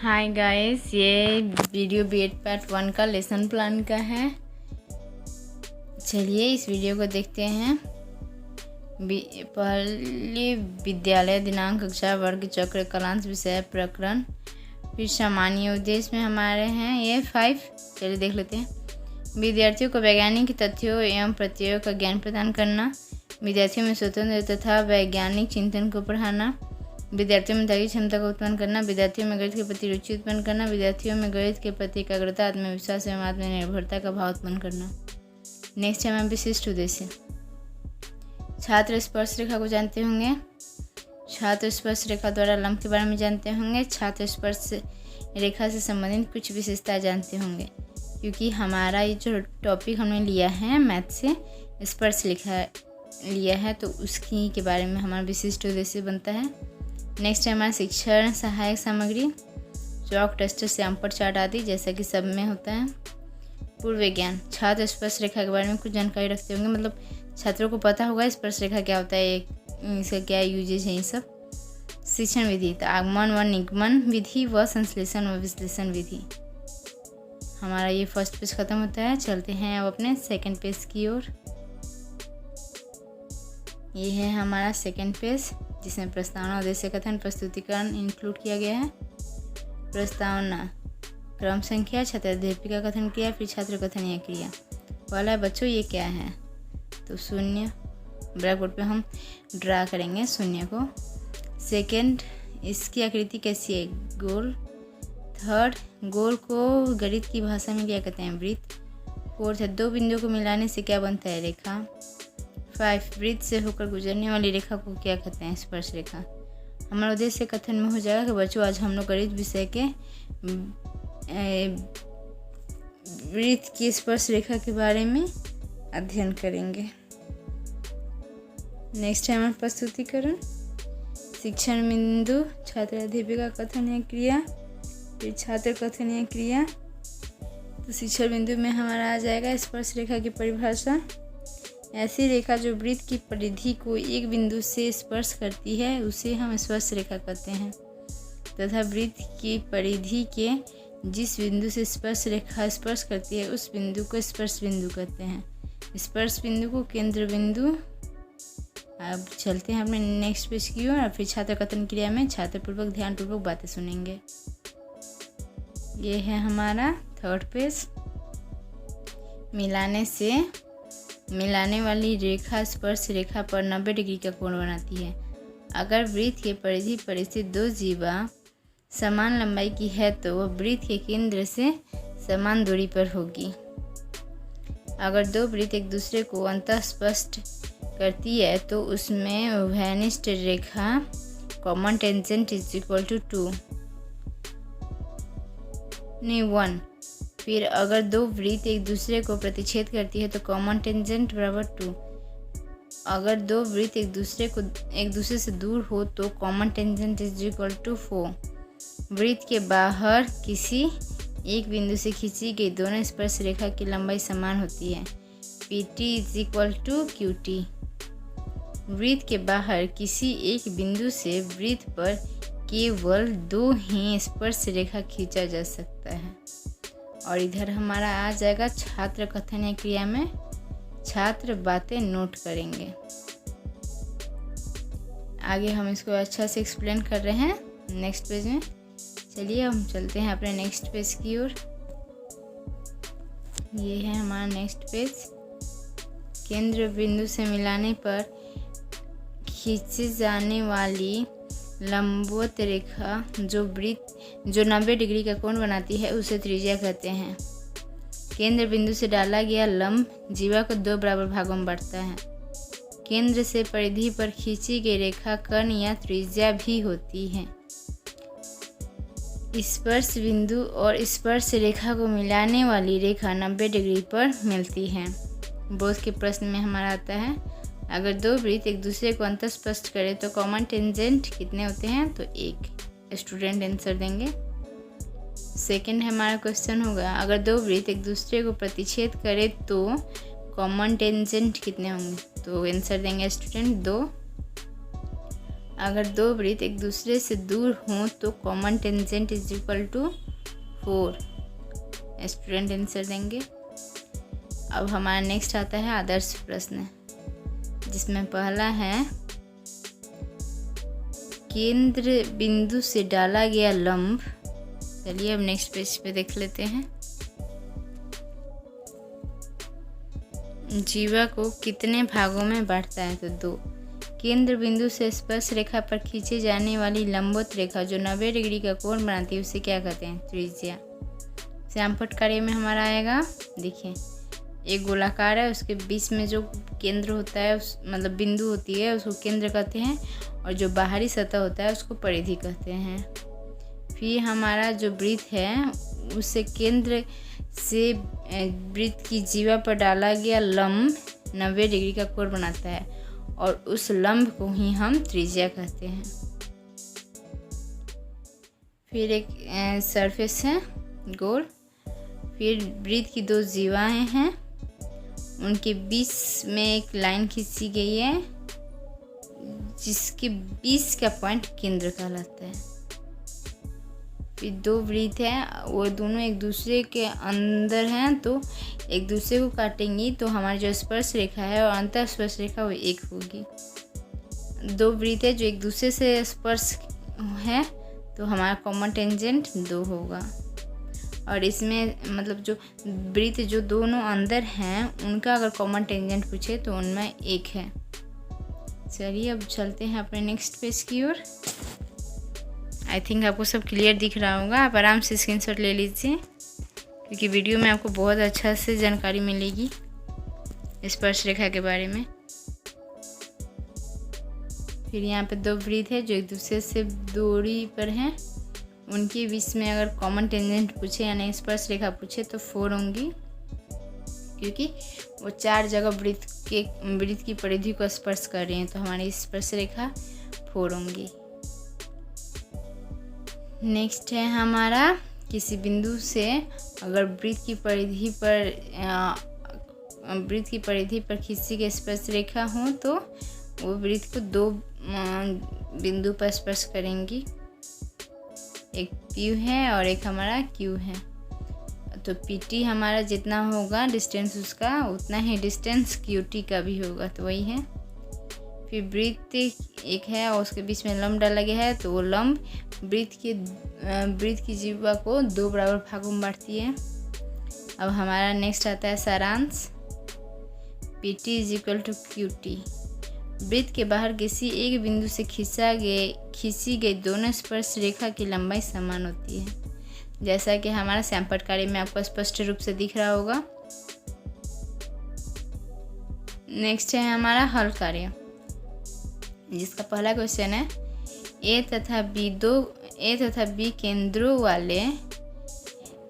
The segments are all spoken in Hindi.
हाय गाइस, ये वीडियो बीएड पार्ट 1 का लेसन प्लान का है। चलिए इस वीडियो को देखते हैं। पहले विद्यालय दिनांक कक्षा वर्ग चक्र कालांश विषय प्रकरण, फिर सामान्य उद्देश्य में हमारे हैं ये 5। चलिए देख लेते हैं। विद्यार्थियों को वैज्ञानिक तथ्यों एवं प्रत्ययों का ज्ञान प्रदान करना, विद्यार्थियों में स्वतंत्र तथा वैज्ञानिक चिंतन को बढ़ाना, विद्यार्थियों में तर्क क्षमता को उत्पन्न करना, विद्यार्थियों में गणित के प्रति रुचि उत्पन्न करना, विद्यार्थियों में गणित के प्रति एकाग्रता, आत्मविश्वास एवं आत्मनिर्भरता का भाव उत्पन्न करना। नेक्स्ट है विशिष्ट उद्देश्य। छात्र स्पर्श रेखा को जानते होंगे। छात्र स्पर्श रेखा द्वारा लंब के बारे में जानते होंगे। छात्र स्पर्श रेखा से संबंधित कुछ विशेषता जानते होंगे, क्योंकि हमारा ये जो टॉपिक हमने लिया है मैथ से स्पर्श रेखा लिया है, तो उसकी के बारे में हमारा विशिष्ट उद्देश्य बनता है। नेक्स्ट है हमारा शिक्षण सहायक सामग्री, चौक, टेस्टर, श्यामपट्ट, चार्ट आदि, जैसा कि सब में होता है। पूर्व ज्ञान। छात्र स्पर्श रेखा के बारे में कुछ जानकारी रखते होंगे, मतलब छात्रों को पता होगा स्पर्श रेखा क्या होता है, इसका क्या यूजेज है, ये सब। शिक्षण विधि। तो आगमन व निगमन विधि व संश्लेषण व विश्लेषण विधि। हमारा ये फर्स्ट पेज खत्म होता है। चलते हैं अब अपने सेकेंड पेज की ओर। ये है हमारा सेकेंड पेज, जिसमें प्रस्तावना, उद्देश्य कथन, प्रस्तुतिकरण इंक्लूड किया गया है। प्रस्तावना, क्रम संख्या, छात्र अध्यापिका कथन क्रिया, फिर छात्र कथन या क्रिया। पहला है बच्चों ये क्या है, तो शून्य। ब्लैक बोर्ड पे हम ड्रा करेंगे शून्य को। सेकंड, इसकी आकृति कैसी है, गोल। थर्ड, गोल को गणित की भाषा में क्या कहते हैं, वृत्त। फोर्थ है दो बिंदुओं को मिलाने से क्या बनता है, रेखा। 5, वृत्त से होकर गुजरने वाली रेखा को क्या कहते हैं, स्पर्श रेखा। हमारा उद्देश्य कथन में हो जाएगा कि बच्चों आज हम लोग गणित विषय के वृत्त की स्पर्श रेखा के बारे में अध्ययन करेंगे। नेक्स्ट है हमारा प्रस्तुतिकरण। शिक्षण बिंदु, छात्र अध्यापिका कथन या क्रिया, फिर छात्र कथन या क्रिया। तो शिक्षण बिंदु में हमारा आ जाएगा स्पर्श रेखा की परिभाषा। ऐसी रेखा जो वृत्त की परिधि को एक बिंदु से स्पर्श करती है उसे हम स्पर्श रेखा कहते हैं, तथा वृत्त की परिधि के जिस बिंदु से स्पर्श रेखा स्पर्श करती है उस बिंदु को स्पर्श बिंदु कहते हैं। स्पर्श बिंदु को केंद्र बिंदु। अब चलते हैं अपने नेक्स्ट पेज की ओर। फिर छात्र कथन क्रिया में छात्रपूर्वक ध्यानपूर्वक बातें सुनेंगे। ये है हमारा थर्ड पेज। मिलाने वाली रेखा स्पर्श रेखा पर 90 डिग्री का कोण बनाती है। अगर वृत्त के परिधि पर स्थित दो जीवा समान लंबाई की है तो वह वृत्त के केंद्र से समान दूरी पर होगी। अगर दो वृत्त एक दूसरे को अंतः स्पष्ट करती है तो उसमें उभयनिष्ठ रेखा common tangent is equal to 1। फिर अगर दो वृत्त एक दूसरे को प्रतिच्छेद करती है तो कॉमन टेंजेंट बराबर 2। अगर दो वृत्त एक दूसरे से दूर हो तो common tangent is equal to 4। वृत्त के बाहर किसी एक बिंदु से खींची गई दोनों स्पर्श रेखा की लंबाई समान होती है। PT is equal to QT। वृत्त के बाहर किसी एक बिंदु से वृत्त पर केवल 2 ही स्पर्श रेखा खींचा जा सकता है। और इधर हमारा आ जाएगा छात्र कथन या क्रिया में छात्र बातें नोट करेंगे। आगे हम इसको अच्छा से एक्सप्लेन कर रहे हैं नेक्स्ट पेज में। चलिए हम चलते हैं अपने नेक्स्ट पेज की ओर। ये है हमारा नेक्स्ट पेज। केंद्र बिंदु से मिलाने पर खींची जाने वाली लंबवत रेखा जो 90 डिग्री का कोण बनाती है उसे त्रिज्या कहते हैं। केंद्र बिंदु से डाला गया लंब जीवा को 2 बराबर भागों में बांटता है। केंद्र से परिधि पर खींची गई रेखा कर्ण या त्रिज्या भी होती है। स्पर्श बिंदु और स्पर्श रेखा को मिलाने वाली रेखा 90 डिग्री पर मिलती है। बोध के प्रश्न में हमारा आता है अगर दो वृत्त एक दूसरे को अंतः स्पष्ट करें तो कॉमन टेंजेंट कितने होते हैं, तो 1। स्टूडेंट आंसर देंगे। सेकंड हमारा क्वेश्चन होगा अगर दो वृत्त एक दूसरे को प्रतिच्छेद करें तो कॉमन टेंजेंट कितने होंगे, तो आंसर देंगे स्टूडेंट 2। अगर दो वृत्त एक दूसरे से दूर हों तो common tangent is equal to 4। Student answer देंगे। अब हमारा नेक्स्ट आता है आदर्श प्रश्न, जिसमें पहला है केंद्र बिंदु से डाला गया लंब। चलिए अब नेक्स्ट पेज पे देख लेते हैं। जीवा को कितने भागों में बांटता है? तो 2। केंद्र बिंदु से स्पर्श रेखा पर खींची जाने वाली लंबवत रेखा जो 90 डिग्री का कोण बनाती है उसे क्या कहते हैं? त्रिज्या। श्यामपट्ट कार्य में हमारा आएगा, देखिए एक गोलाकार है, उसके बीच में जो केंद्र होता है मतलब बिंदु होती है उसको केंद्र कहते हैं, और जो बाहरी सतह होता है उसको परिधि कहते हैं। फिर हमारा जो वृत्त है उससे केंद्र से वृत्त की जीवा पर डाला गया लंब 90 डिग्री का कोण बनाता है, और उस लंब को ही हम त्रिज्या कहते हैं। फिर एक सरफेस है गोल। फिर वृत्त की 2 जीवाएं हैं, उनके बीच में एक लाइन खींची गई है जिसके बीच का पॉइंट केंद्र कहलाता है। फिर 2 वृत्त हैं, वो दोनों एक दूसरे के अंदर हैं तो एक दूसरे को काटेंगी तो हमारी जो स्पर्श रेखा है और अंतर स्पर्श रेखा वो एक होगी। 2 वृत्त है जो एक दूसरे से स्पर्श है तो हमारा कॉमन टेंजेंट 2 होगा। और इसमें मतलब जो वृत्त जो दोनों अंदर हैं उनका अगर कॉमन टेंजेंट पूछे तो उनमें 1 है। चलिए अब चलते हैं अपने नेक्स्ट पेज की ओर। आई थिंक आपको सब क्लियर दिख रहा होगा, आप आराम से स्क्रीनशॉट ले लीजिए क्योंकि वीडियो में आपको बहुत अच्छा से जानकारी मिलेगी स्पर्श रेखा के बारे में। फिर यहाँ पे 2 वृत्त है जो एक दूसरे से दूरी पर हैं, उनके बीच में अगर कॉमन टेंजेंट पूछे यानी स्पर्श रेखा पूछे तो 4 होंगी, क्योंकि वो 4 जगह वृत्त की परिधि को स्पर्श कर रही हैं तो हमारी स्पर्श रेखा 4 होंगी। नेक्स्ट है हमारा किसी बिंदु से अगर वृत्त की परिधि पर खींची गई स्पर्श रेखा हो तो वो वृत्त को 2 बिंदु पर स्पर्श करेंगी, एक P है और एक हमारा Q है। तो PT हमारा जितना होगा डिस्टेंस उसका उतना ही डिस्टेंस QT का भी होगा, तो वही है। फिर वृत्त एक है और उसके बीच में लंब डाला गया है तो वो लंब वृत्त की जीवा को 2 बराबर भागों में बांटती है। अब हमारा नेक्स्ट आता है सारांश। PT is equal to QT। वृत्त के बाहर किसी एक बिंदु से खींची गई दोनों स्पर्श रेखा की लंबाई समान होती है, जैसा कि हमारा श्यामपट्ट कार्य में आपको स्पष्ट रूप से दिख रहा होगा। नेक्स्ट है हमारा हल कार्य, जिसका पहला क्वेश्चन है ए तथा बी केंद्रों वाले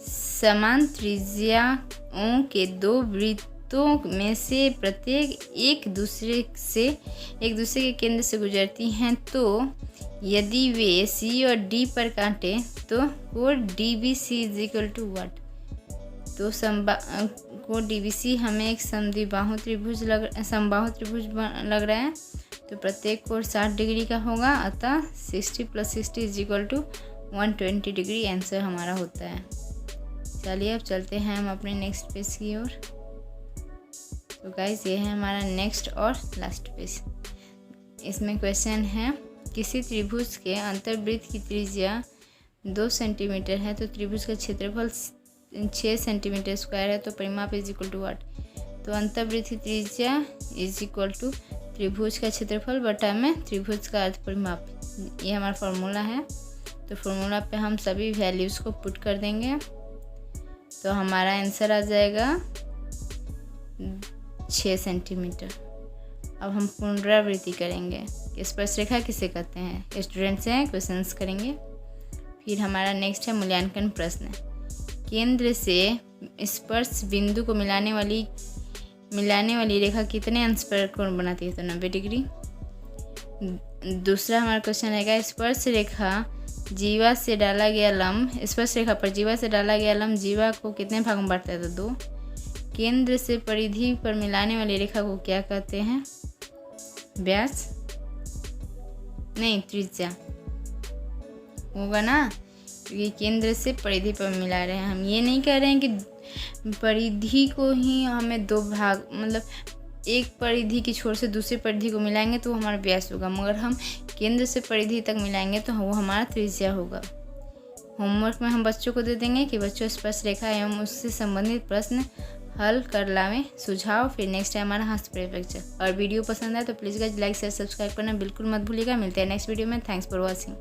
समान त्रिज्याओं के 2 वृत्तों में से प्रत्येक एक दूसरे के केंद्र से गुजरती हैं, तो यदि वे C और D पर काटे तो कोण DBC is equal to what? तो कोण DBC हमें एक समबाहु त्रिभुज लग रहा है, तो प्रत्येक कोण 60 डिग्री का होगा, अतः 60 + 60 is equal to 120 degree answer हमारा होता है। चलिए अब चलते हैं हम अपने नेक्स्ट पेज की ओर। तो गाइस ये है हमारा नेक्स्ट और लास्ट पेज। इसमें क्वेश्चन है किसी त्रिभुज के अंतर्वृत्त की त्रिज्या 2 सेंटीमीटर है तो त्रिभुज का क्षेत्रफल 6 सेंटीमीटर स्क्वायर है, तो परिमाप इज इक्वल टू व्हाट? तो अंतर्वृत्त की त्रिज्या इज इक्वल टू त्रिभुज का क्षेत्रफल बटा में त्रिभुज का अर्ध परिमाप। ये हमारा फॉर्मूला है, तो फॉर्मूला पे हम सभी वैल्यूज़ को पुट कर देंगे तो हमारा आंसर आ जाएगा 6 सेंटीमीटर। अब हम पुनरावृत्ति करेंगे कि स्पर्श रेखा किसे कहते हैं, स्टूडेंट्स हैं क्वेश्चंस करेंगे। फिर हमारा नेक्स्ट है मूल्यांकन प्रश्न। केंद्र से स्पर्श बिंदु को मिलाने वाली रेखा कितने अंश पर कोण बनाती है? तो 90 डिग्री। दूसरा हमारा क्वेश्चन रहेगा स्पर्श रेखा पर जीवा से डाला गया लंब जीवा को कितने भागों में बांटता है? तो 2। केंद्र से परिधि पर मिलाने वाली रेखा को क्या कहते हैं? व्यास। नहीं त्रिज्या होगा ना, ये केंद्र से परिधि पर मिला रहे हैं। हम ये नहीं कह रहे हैं कि परिधि को ही हमें दो भाग, मतलब एक परिधि की छोर से दूसरी परिधि को मिलाएंगे तो हमारा व्यास होगा, मगर हम केंद्र से परिधि तक मिलाएंगे तो वो हमारा त्रिज्या होगा। होमवर्क में हम बच्चों को दे देंगे कि बच्चों स्पर्श रेखा एवं उससे संबंधित प्रश्न हल कर लावें सुझाव। फिर नेक्स्ट है हमारा हस्त परिप्रेक्ष्य। और वीडियो पसंद आए तो please guys like share subscribe करना बिल्कुल मत भूलिएगा। मिलते हैं नेक्स्ट वीडियो में। Thanks for watching.